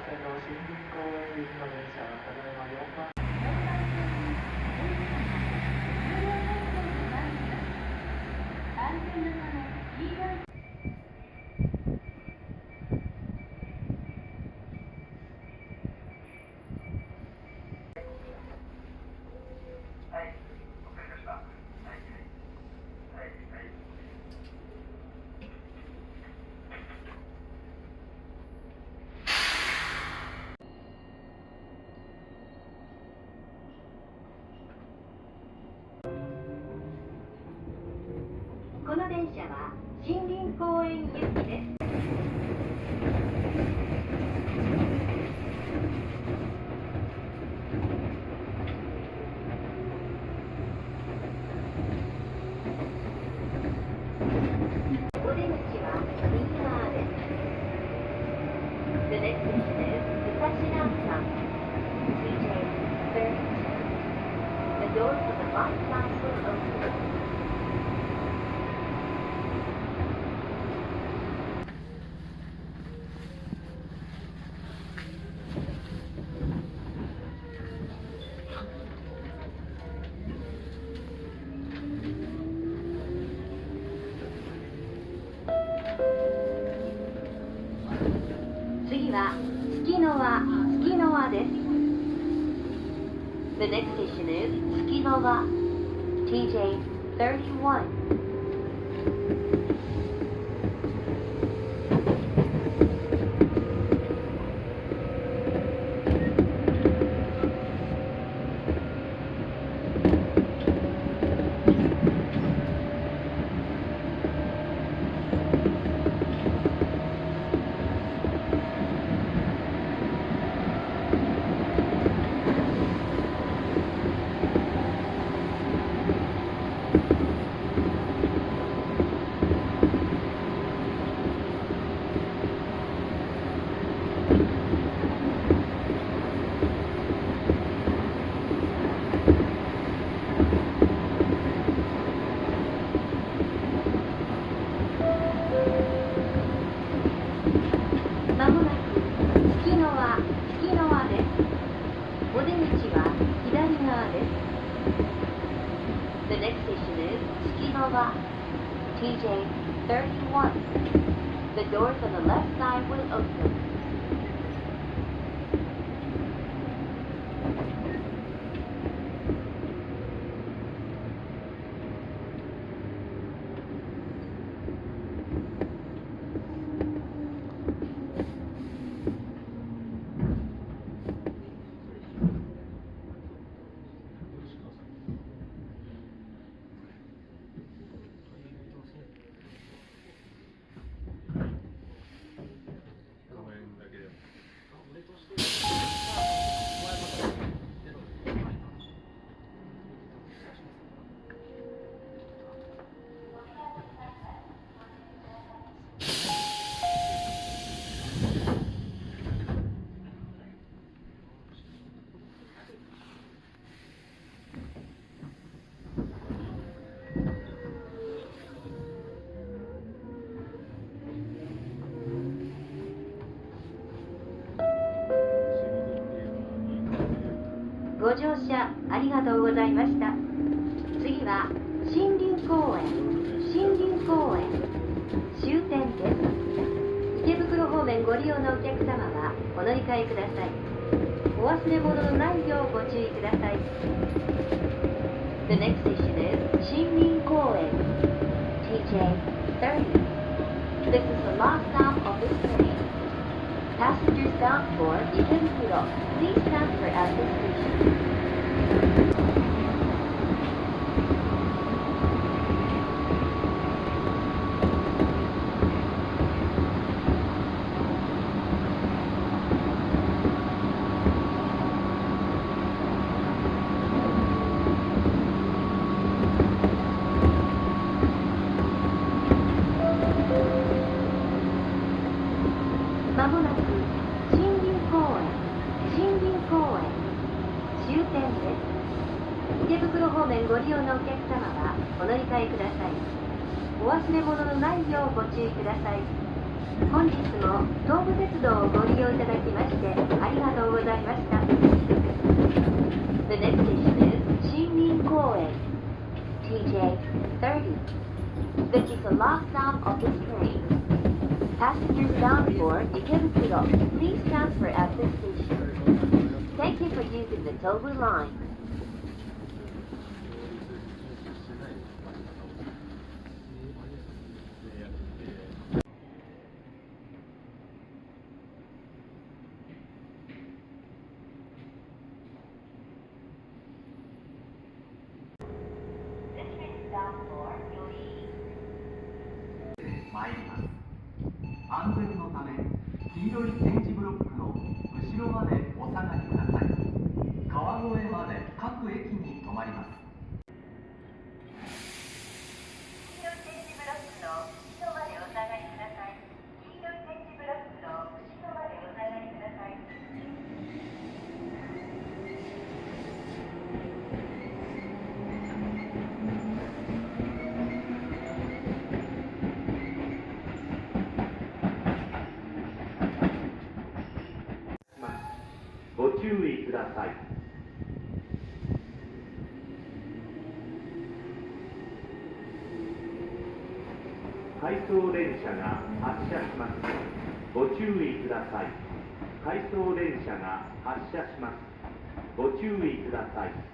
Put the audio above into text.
線の森林公園行きの電車、ただいま4番。安全のため、黄色いこの電車は森林公園行きです。お出口は右側です。The next station is Fukashi-Nankan, TJ32. The doors to the right side will open. 次は月の輪です。The next station is 月の輪 TJ31. まもなく月の輪です。お出口は左側です。The next station is 月の輪 TJ31. The doors on the left side will open. ご乗車ありがとうございました。次は森林公園終点です。池袋方面ご利用のお客様はお乗り換えください。お忘れ物のないようご注意ください。The next station is 森林公園 TJ30. This is the last stop of this train. Passengers bound for Ikebukuro, please transfer at this station. まもなく森林公園終点です。池袋方面ご利用のお客様はお乗り換えください。お忘れ物のないようご注意ください。本日も東武鉄道をご利用いただきましてありがとうございました。The next station is 新民公園 TJ30. This is the last stop of this train. Passengers bound for Ikebukuro, please transfer at this station. Thank you for using the Tobu line. 参ります。安全のため黄色い点字ブロックの後ろまでお下がりください。川越まで各駅に停まります。黄色い点字ブロックの後ろまでお下がりください。黄色い点字ブロックの後ろまでお下がりください。ご注意ください。回送電車が発車します。ご注意ください。回送電車が発車します。ご注意ください。